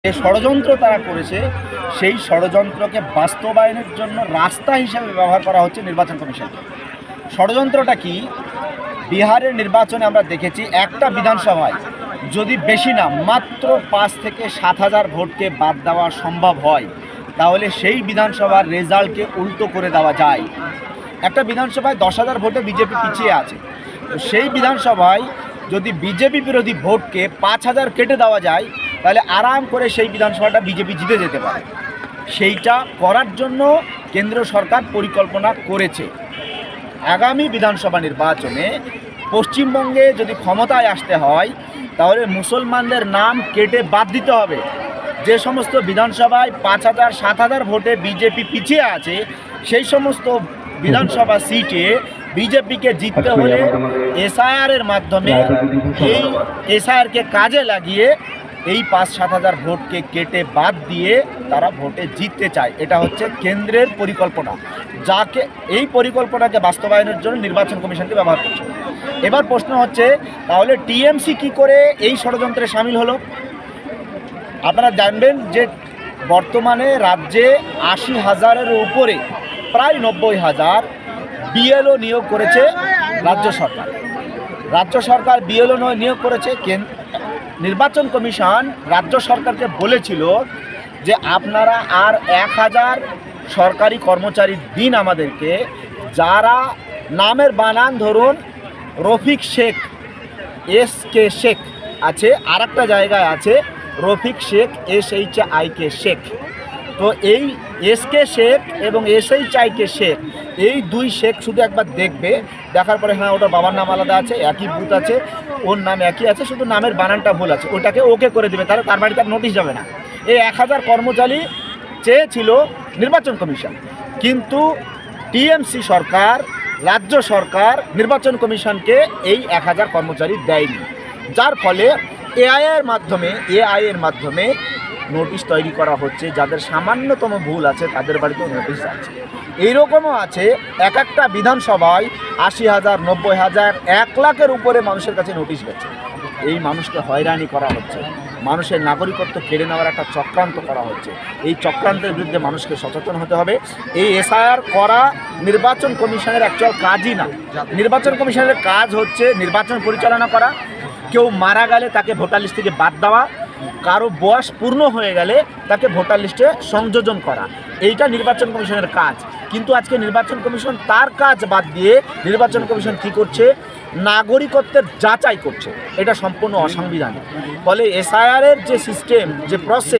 যে ষড়যন্ত্র তারা করেছে সেই ষড়যন্ত্রকে বাস্তবায়নের জন্য রাস্তা হিসেবে ব্যবহার করা হচ্ছে নির্বাচন কমিশনকে। ষড়যন্ত্রটা কি? বিহারের নির্বাচনে আমরা দেখেছি একটা বিধানসভায় যদি বেশি না মাত্র 5 থেকে 7,000 ভোটকে বাদ দেওয়া সম্ভব হয়, তাহলে সেই বিধানসভার রেজাল্টকে উল্টো করে দেওয়া যায়। একটা বিধানসভায় 10,000 ভোটে বিজেপি পিছিয়ে আছে, তো সেই বিধানসভায় যদি বিজেপি বিরোধী ভোটকে 5,000 কেটে দেওয়া যায়, তাহলে আরাম করে সেই বিধানসভাটা বিজেপি জিতে যেতে পারে। সেইটা করার জন্য কেন্দ্র সরকার পরিকল্পনা করেছে। আগামী বিধানসভা নির্বাচনে পশ্চিমবঙ্গে যদি ক্ষমতায় আসতে হয়, তাহলে মুসলমানদের নাম কেটে বাদ দিতে হবে। যে সমস্ত বিধানসভায় 5,000 7,000 ভোটে বিজেপি পিছিয়ে আছে, সেই সমস্ত বিধানসভা সিটে বিজেপিকে জিততে হলে এসআইআরের মাধ্যমে এই এসআইআরকে কাজে লাগিয়ে এই 5-7,000 ভোটকে কেটে বাদ দিয়ে তারা ভোটে জিততে চায়। এটা হচ্ছে কেন্দ্রের পরিকল্পনা, যাকে এই পরিকল্পনাকে বাস্তবায়নের জন্য নির্বাচন কমিশনকে ব্যবহার করছে। এবার প্রশ্ন হচ্ছে, তাহলে টিএমসি কি করে এই ষড়যন্ত্রে সামিল হলো? আপনারা জানবেন যে বর্তমানে রাজ্যে 80,000-এর উপরে প্রায় 90,000 বিএলও নিয়োগ করেছে রাজ্য সরকার। রাজ্য সরকার বিএলও নিয়োগ করেছে। নির্বাচন কমিশন রাজ্য সরকারকে বলেছিল যে আপনারা আর 1,000 সরকারি কর্মচারী দিন আমাদেরকে, যারা নামের বানান ধরুন রফিক শেখ, SK শেখ আছে, আর একটা জায়গায় আছে রফিক শেখ SHIK শেখ। তো এই SK শেখ এবং SHIK শেখ, এই দুই শেখ শুধু একবার দেখবে, দেখার পরে হ্যাঁ ওটা বাবার নাম আলাদা আছে, একই বুথ আছে, ওর নাম একই আছে, শুধু নামের বানানটা ভুল আছে, ওটাকে ওকে করে দেবে, তাহলে তার বাড়িতে আর নোটিশ যাবে না। এই 1,000 কর্মচারী চেয়েছিল নির্বাচন কমিশন, কিন্তু টিএমসি সরকার, রাজ্য সরকার নির্বাচন কমিশনকে এই 1,000 কর্মচারী দেয়নি, যার ফলে এআইয়ের মাধ্যমে নোটিশ তৈরি করা হচ্ছে। যাদের সামান্যতম ভুল আছে তাদের বাড়িতেও নোটিশ আছে। এইরকমও আছে এক একটা বিধানসভায় 80,000, 90,000, 1 লাখের উপরে মানুষের কাছে নোটিশ গেছে। এই মানুষকে হয়রানি করা হচ্ছে, মানুষের নাগরিকত্ব কেড়ে নেওয়ার একটা চক্রান্ত করা হচ্ছে। এই চক্রান্তের বিরুদ্ধে মানুষকে সচেতন হতে হবে। এই এসআইআর করা নির্বাচন কমিশনের অ্যাকচুয়াল কাজই না। নির্বাচন কমিশনের কাজ হচ্ছে নির্বাচন পরিচালনা করা, কেউ মারা গেলে তাকে ভোটার লিস্ট থেকে বাদ দেওয়া, কারো বয়স পূর্ণ হয়ে গেলে তাকে ভোটার লিস্টে সংযোজন করা, এইটা নির্বাচন কমিশনের কাজ। কিন্তু আজকে নির্বাচন কমিশন তার কাজ বাদ দিয়ে নির্বাচন কমিশন কী করছে? নাগরিকত্বের যাচাই করছে। এটা সম্পূর্ণ অসাংবিধানিক। ফলে এসআইআরের যে সিস্টেম, যে প্রসেস,